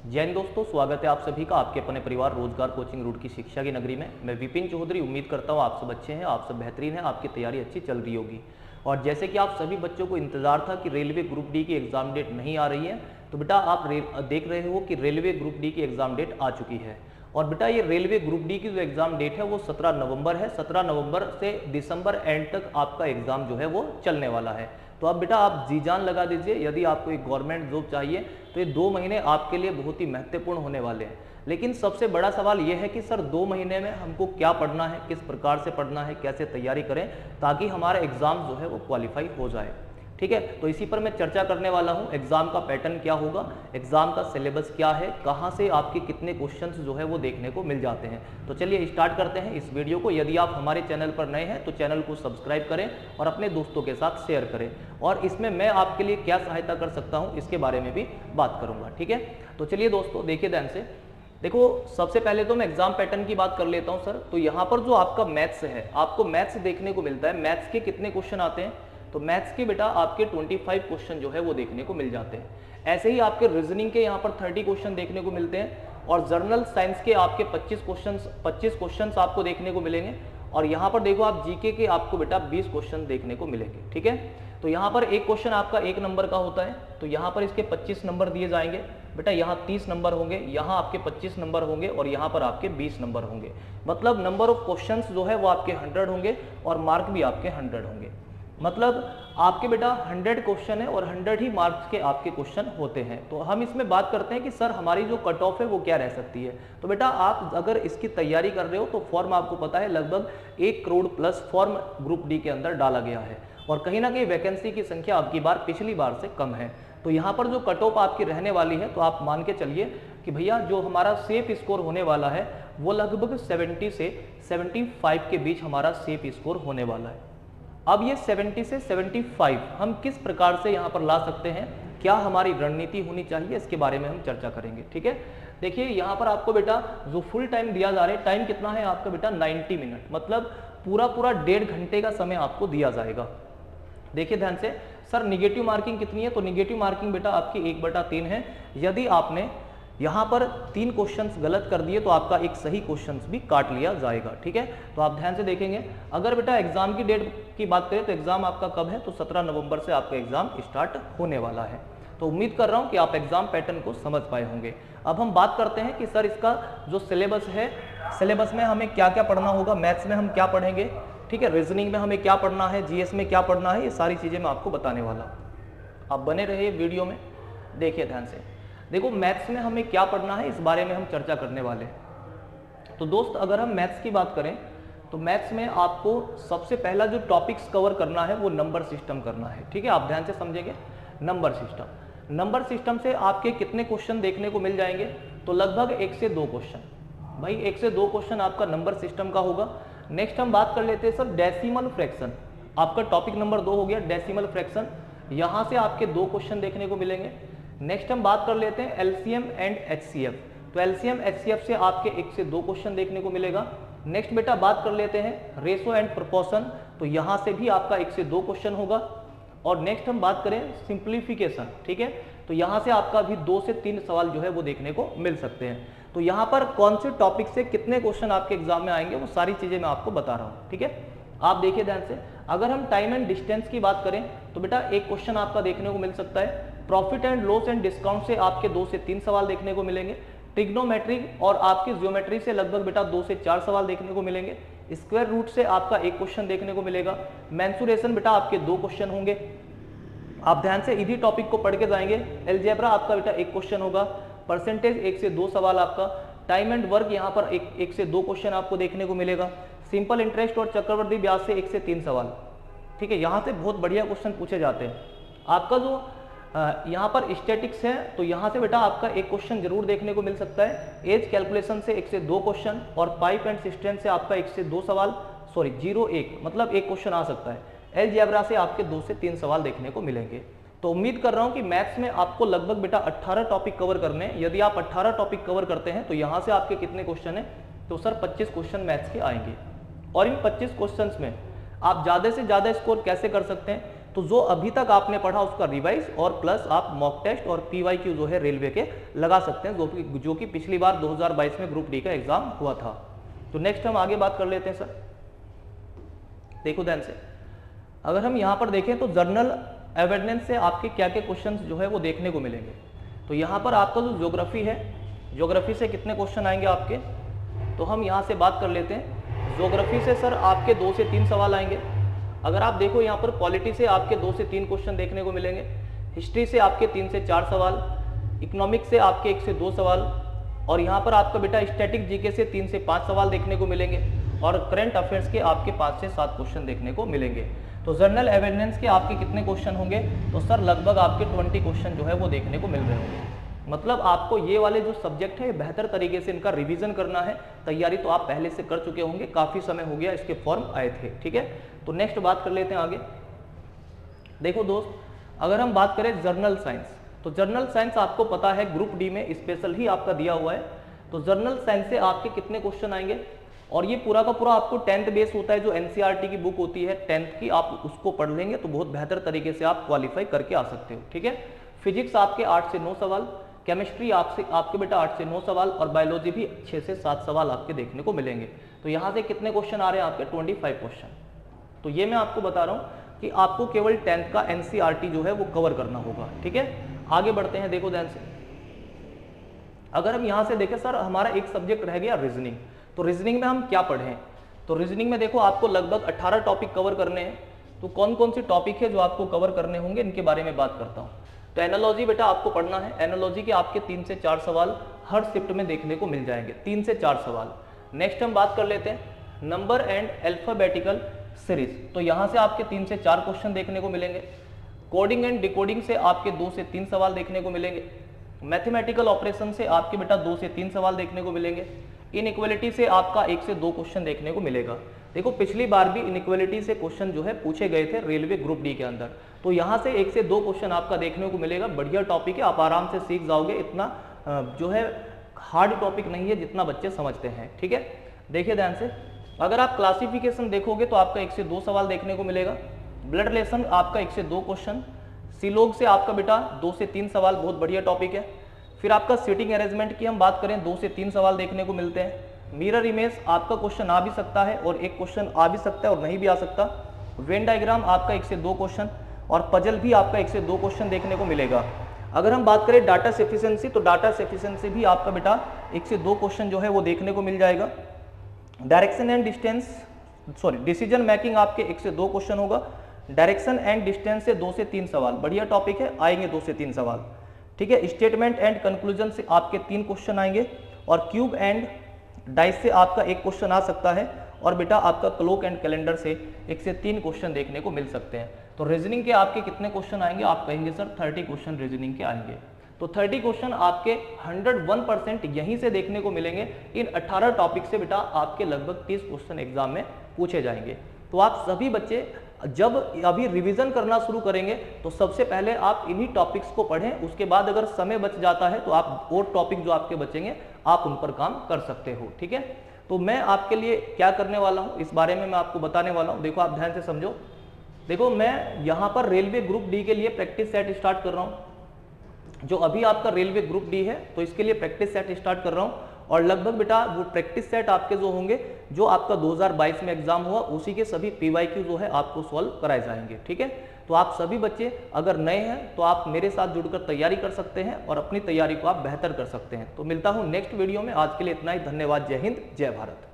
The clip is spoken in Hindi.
जय हिंद दोस्तों, स्वागत है आप सभी का आपके अपने परिवार रोजगार कोचिंग रूट की शिक्षा की नगरी में। मैं विपिन चौधरी उम्मीद करता हूँ आप सब अच्छे हैं, आप सब बेहतरीन हैं, आपकी तैयारी अच्छी चल रही होगी। और जैसे कि आप सभी बच्चों को इंतजार था कि रेलवे ग्रुप डी की एग्जाम डेट नहीं आ रही है, तो बेटा आप देख रहे हो कि रेलवे ग्रुप डी की एग्जाम डेट आ चुकी है। और बेटा ये रेलवे ग्रुप डी की जो एग्ज़ाम डेट है वो 17 नवंबर है। 17 नवंबर से दिसंबर एंड तक आपका एग्ज़ाम जो है वो चलने वाला है। तो अब बेटा आप जी जान लगा दीजिए, यदि आपको एक गवर्नमेंट जॉब चाहिए तो ये 2 महीने आपके लिए बहुत ही महत्वपूर्ण होने वाले हैं। लेकिन सबसे बड़ा सवाल ये है कि सर 2 महीने में हमको क्या पढ़ना है, किस प्रकार से पढ़ना है, कैसे तैयारी करें ताकि हमारा एग्ज़ाम जो है वो क्वालिफाई हो जाए। ठीक है, तो इसी पर मैं चर्चा करने वाला हूं। एग्जाम का पैटर्न क्या होगा, एग्जाम का सिलेबस क्या है, कहां से आपके कितने क्वेश्चंस जो है वो देखने को मिल जाते हैं। तो चलिए स्टार्ट करते हैं इस वीडियो को। यदि आप हमारे चैनल पर नए हैं तो चैनल को सब्सक्राइब करें और अपने दोस्तों के साथ शेयर करें। और इसमें मैं आपके लिए क्या सहायता कर सकता हूँ इसके बारे में भी बात करूँगा। ठीक है, तो चलिए दोस्तों देखिए ध्यान से। देखो, सबसे पहले तो मैं एग्जाम पैटर्न की बात कर लेता हूँ सर। तो यहाँ पर जो आपका मैथ्स है, आपको मैथ्स देखने को मिलता है। मैथ्स के कितने क्वेश्चन आते हैं, तो मैथ्स के बेटा आपके 25 क्वेश्चन जो है वो देखने को मिल जाते हैं। ऐसे ही आपके रीजनिंग के यहाँ पर 30 क्वेश्चन देखने को मिलते हैं। और जर्नल साइंस के आपके 25 क्वेश्चन आपको देखने को मिलेंगे। और यहाँ पर देखो आप जीके के आपको बेटा 20 क्वेश्चन देखने को मिलेंगे। ठीक है, तो यहाँ पर एक क्वेश्चन आपका 1 नंबर का होता है, तो यहाँ पर इसके 25 नंबर दिए जाएंगे। बेटा यहाँ 30 नंबर होंगे, यहाँ आपके 25 नंबर होंगे और यहाँ पर आपके 20 नंबर होंगे। मतलब नंबर ऑफ क्वेश्चंस जो है वो आपके 100 होंगे और मार्क भी आपके 100 होंगे। मतलब आपके बेटा 100 क्वेश्चन है और 100 ही मार्क्स के आपके क्वेश्चन होते हैं। तो हम इसमें बात करते हैं कि सर हमारी जो कट ऑफ है वो क्या रह सकती है। तो बेटा आप अगर इसकी तैयारी कर रहे हो तो फॉर्म आपको पता है लगभग 1 crore plus form group D के अंदर डाला गया है। और कहीं ना कहीं वैकेंसी की संख्या आपकी बार पिछली बार से कम है। तो यहाँ पर जो कट ऑफ आपकी रहने वाली है, तो आप मान के चलिए कि भैया जो हमारा सेफ स्कोर होने वाला है वो लगभग 70 से 75 के बीच हमारा सेफ स्कोर होने वाला है। अब ये 70 से 75 हम किस प्रकार से यहाँ पर ला सकते हैं, क्या हमारी रणनीति होनी चाहिए, इसके बारे में हम चर्चा करेंगे। ठीक है, देखिए यहाँ पर आपको बेटा जो फुल टाइम दिया जा रहा है, टाइम कितना है आपका बेटा 90 मिनट, मतलब पूरा 1.5 घंटे का समय आपको दिया जाएगा। देखिए ध्यान से, सर निगेटिव मार्किंग कितनी है, तो निगेटिव मार्किंग बेटा आपकी 1/3 है। यदि आपने यहाँ पर 3 क्वेश्चंस गलत कर दिए तो आपका एक सही क्वेश्चंस भी काट लिया जाएगा। ठीक है, तो आप ध्यान से देखेंगे। अगर बेटा एग्जाम की डेट की बात करें तो एग्जाम आपका कब है, तो 17 नवंबर से आपका एग्जाम स्टार्ट होने वाला है। तो उम्मीद कर रहा हूँ कि आप एग्जाम पैटर्न को समझ पाए होंगे। अब हम बात करते हैं कि सर इसका जो सिलेबस है, सिलेबस में हमें क्या क्या पढ़ना होगा, मैथ्स में हम क्या पढ़ेंगे, ठीक है, रीजनिंग में हमें क्या पढ़ना है, जीएस में क्या पढ़ना है, ये सारी चीज़ें मैं आपको बताने वाला हूँ। आप बने रहिए वीडियो में, देखिए ध्यान से। देखो मैथ्स में हमें क्या पढ़ना है इस बारे में हम चर्चा करने वाले हैं। तो दोस्त अगर हम मैथ्स की बात करें तो मैथ्स में आपको सबसे पहला जो टॉपिक्स कवर करना है वो नंबर सिस्टम करना है। ठीक है, आप ध्यान से समझेंगे। नंबर सिस्टम से आपके कितने क्वेश्चन देखने को मिल जाएंगे, तो लगभग 1 से 2 क्वेश्चन। भाई 1 से 2 क्वेश्चन आपका नंबर सिस्टम का होगा। नेक्स्ट हम बात कर लेते हैं सर डेसिमल फ्रैक्शन। आपका टॉपिक नंबर 2 हो गया डेसिमल फ्रैक्शन, यहाँ से आपके 2 क्वेश्चन देखने को मिलेंगे। नेक्स्ट हम बात कर लेते हैं एलसीएम एंड एचसीएफ। तो एलसीएम एचसीएफ से आपके 1 से 2 क्वेश्चन देखने को मिलेगा। नेक्स्ट बेटा बात कर लेते हैं रेशो एंड प्रोपोर्शन, तो यहाँ से भी आपका 1 से 2 क्वेश्चन होगा। और नेक्स्ट हम बात करें सिंप्लीफिकेशन, ठीक है, तो यहाँ से आपका भी 2 से 3 सवाल जो है वो देखने को मिल सकते हैं। तो यहाँ पर कौन से टॉपिक से कितने क्वेश्चन आपके एग्जाम में आएंगे वो सारी चीजें मैं आपको बता रहा हूँ। ठीक है, आप देखिए ध्यान से। अगर हम टाइम एंड डिस्टेंस की बात करें तो बेटा एक क्वेश्चन आपका देखने को मिल सकता है। Profit and loss and discount से आपके 2 से 3 सवाल देखने को मिलेंगे। ट्रिग्नोमेट्रिक और आपकी ज्योमेट्री से लगभग बेटा 2 से 4 सवाल देखने को मिलेंगे। स्क्वायर रूट से आपका 1 क्वेश्चन देखने को मिलेगा। मेंसुरेशन बेटा आपके 2 क्वेश्चन होंगे। आप ध्यान से इसी टॉपिक को पढ़ के जाएंगे। अलजेब्रा आपका बेटा 1 क्वेश्चन होगा। परसेंटेज 1 से 2 सवाल आपका। टाइम एंड वर्क यहाँ पर 1 से 2 क्वेश्चन आपको देखने को मिलेगा। सिंपल इंटरेस्ट और चक्रवृद्धि ब्याज से 1 से 3 सवाल। ठीक है, यहाँ से बहुत बढ़िया क्वेश्चन पूछे जाते हैं। आपका जो यहाँ पर स्टैटिक्स है तो यहाँ से बेटा आपका 1 क्वेश्चन जरूर देखने को मिल सकता है। एज कैलकुलेशन से 1 से 2 क्वेश्चन और पाइप एंड सिस्टम से आपका 1 से 2 सवाल, सॉरी 0-1 मतलब 1 क्वेश्चन आ सकता है। अलजेब्रा से आपके 2 से 3 सवाल देखने को मिलेंगे। तो उम्मीद कर रहा हूँ कि मैथ्स में आपको लगभग बेटा 18 टॉपिक कवर करने हैं। यदि आप 18 टॉपिक कवर करते हैं तो यहाँ से आपके कितने क्वेश्चन हैं, तो सर 25 क्वेश्चन मैथ्स के आएंगे। और इन 25 क्वेश्चंस में आप ज़्यादा से ज़्यादा स्कोर कैसे कर सकते हैं, तो जो अभी तक आपने पढ़ा उसका रिवाइज और प्लस आप मॉक टेस्ट और PYQ जो है रेलवे के लगा सकते हैं, जो कि पिछली बार 2022 में ग्रुप डी का एग्जाम हुआ था। तो नेक्स्ट हम आगे बात कर लेते हैं सर। देखो ध्यान से, अगर हम यहाँ पर देखें तो जर्नल अवेयरनेस से आपके क्या क्या क्वेश्चंस जो है वो देखने को मिलेंगे। तो यहाँ पर आपका जो ज्योग्राफी है, ज्योग्राफी से कितने क्वेश्चन आएंगे आपके, तो हम यहाँ से बात कर लेते हैं। ज्योग्राफी से सर आपके 2 से 3 सवाल आएंगे। अगर आप देखो यहाँ पर पॉलिटी से आपके 2 से 3 क्वेश्चन देखने को मिलेंगे, हिस्ट्री से आपके 3 से 4 सवाल, इकोनॉमिक्स से आपके 1 से 2 सवाल, और यहाँ पर आपका बेटा स्टैटिक जीके से 3 से 5 सवाल देखने को मिलेंगे, और करंट अफेयर्स के आपके 5 से 7 क्वेश्चन देखने को मिलेंगे। तो जनरल अवेयरनेस के आपके कितने क्वेश्चन होंगे, तो सर लगभग आपके 20 क्वेश्चन जो है वो देखने को मिल रहे होंगे। मतलब आपको ये वाले जो सब्जेक्ट है बेहतर तरीके से इनका रिवीजन करना है। तैयारी तो आप पहले से कर चुके होंगे, काफ़ी समय हो गया इसके फॉर्म आए थे, ठीक है। तो नेक्स्ट बात कर लेते हैं आगे। देखो दोस्त, अगर हम बात करें जर्नल साइंस, तो जर्नल साइंस आपको पता है ग्रुप डी में स्पेशल ही आपका दिया हुआ है। तो जर्नल साइंस से आपके कितने क्वेश्चन आएंगे, और ये पूरा का पूरा आपको 10th बेस होता है, जो NCERT की बुक होती है 10th की, आप उसको पढ़ लेंगे तो बहुत बेहतर तरीके से आप क्वालिफाई करके आ सकते हो, ठीक है। फिजिक्स आपके 8 से 9 सवाल, केमिस्ट्री आपके बेटा 8 से 9 सवाल, और बायोलॉजी भी 6 से 7 सवाल आपके देखने को मिलेंगे। तो यहाँ से कितने क्वेश्चन आ रहे हैं आपके, 25 क्वेश्चन। तो ये मैं आपको बता रहा हूँ कि आपको केवल 10th का NCERT जो है वो कवर करना होगा, ठीक है। आगे बढ़ते हैं, देखो ध्यान से। अगर हम यहाँ से देखें सर, हमारा एक सब्जेक्ट रह गया रीजनिंग। तो रीजनिंग में हम क्या पढ़ें, तो रीजनिंग में देखो आपको लगभग 18 टॉपिक कवर करने हैं। तो कौन कौन से टॉपिक है जो आपको कवर करने होंगे, इनके बारे में बात करता हूँ। तो एनालॉजी बेटा आपको पढ़ना है। एनालॉजी के आपके 3 से 4 सवाल हर शिफ्ट में देखने को मिल जाएंगे, 3 से 4 सवाल। नेक्स्ट हम बात कर लेते हैं नंबर एंड अल्फाबेटिकल सीरीज। तो यहाँ से आपके 3 से 4 क्वेश्चन देखने को मिलेंगे। कोडिंग एंड डिकोडिंग से आपके 2 से 3 सवाल देखने को मिलेंगे। मैथमेटिकल ऑपरेशन से आपके बेटा 2 से 3 सवाल देखने को मिलेंगे। इनइक्वालिटी से आपका 1 से 2 क्वेश्चन देखने को मिलेगा। देखो पिछली बार भी इनइक्वालिटी से क्वेश्चन जो है पूछे गए थे रेलवे ग्रुप डी के अंदर। तो यहाँ से 1 से 2 क्वेश्चन आपका देखने को मिलेगा। बढ़िया टॉपिक है, आप आराम से सीख जाओगे। इतना जो है हार्ड टॉपिक नहीं है जितना बच्चे समझते हैं, ठीक है। देखिए ध्यान से, अगर आप क्लासिफिकेशन देखोगे तो आपका 1 से 2 सवाल देखने को मिलेगा। ब्लड रिलेशन आपका 1 से 2 क्वेश्चन। सीलोग से आपका बेटा 2 से 3 सवाल, बहुत बढ़िया टॉपिक है। फिर आपका सीटिंग अरेंजमेंट की हम बात करें, 2 से 3 सवाल देखने को मिलते हैं। मिरर इमेज आपका क्वेश्चन आ भी सकता है और एक क्वेश्चन आ भी सकता है और नहीं भी आ सकता। वेन डायग्राम आपका 1 से 2 क्वेश्चन, और पजल भी आपका 1 से 2 क्वेश्चन देखने को मिलेगा। अगर हम बात करें डाटा सफिशिएंसी, तो डाटा सफिशिएंसी भी आपका बेटा 1 से 2 क्वेश्चन जो है वो देखने को मिल जाएगा। डायरेक्शन एंड डिसीजन मेकिंग आपके 1 से 2 क्वेश्चन होगा। डायरेक्शन एंड डिस्टेंस से 2 से 3 सवाल, बढ़िया टॉपिक है, आएंगे 2 से 3 सवाल, ठीक है। स्टेटमेंट एंड कंक्लूजन से आपके 3 क्वेश्चन आएंगे, और क्यूब एंड डाइस से आपका 1 क्वेश्चन आ सकता है, और बेटा आपका क्लॉक एंड कैलेंडर से 1 से 3 क्वेश्चन देखने को मिल सकते हैं। तो रीजनिंग के आपके कितने क्वेश्चन आएंगे, आप कहेंगे सर 30 क्वेश्चन रीजनिंग के आएंगे। तो 30 क्वेश्चन आपके 101% यहीं से देखने को मिलेंगे। इन 18 टॉपिक से बेटा आपके लगभग 30 क्वेश्चन एग्जाम में पूछे जाएंगे। तो आप सभी बच्चे जब अभी रिवीजन करना शुरू करेंगे तो सबसे पहले आप इन्हीं टॉपिक्स को पढ़ें। उसके बाद अगर समय बच जाता है तो आप और टॉपिक जो आपके बचेंगे आप उन पर काम कर सकते हो, ठीक है। तो मैं आपके लिए क्या करने वाला हूं, इस बारे में मैं आपको बताने वाला हूं। देखो आप ध्यान से समझो। देखो मैं यहाँ पर रेलवे ग्रुप डी के लिए प्रैक्टिस सेट स्टार्ट कर रहा हूँ। जो अभी आपका रेलवे ग्रुप डी है तो इसके लिए प्रैक्टिस सेट स्टार्ट कर रहा हूँ, और लगभग बेटा वो प्रैक्टिस सेट आपके जो होंगे, जो आपका 2022 में एग्जाम हुआ उसी के सभी PYQ जो है आपको सॉल्व कराए जाएंगे, ठीक है। तो आप सभी बच्चे अगर नए हैं तो आप मेरे साथ जुड़कर तैयारी कर सकते हैं और अपनी तैयारी को आप बेहतर कर सकते हैं। तो मिलता हूं नेक्स्ट वीडियो में। आज के लिए इतना ही, धन्यवाद। जय हिंद, जय भारत।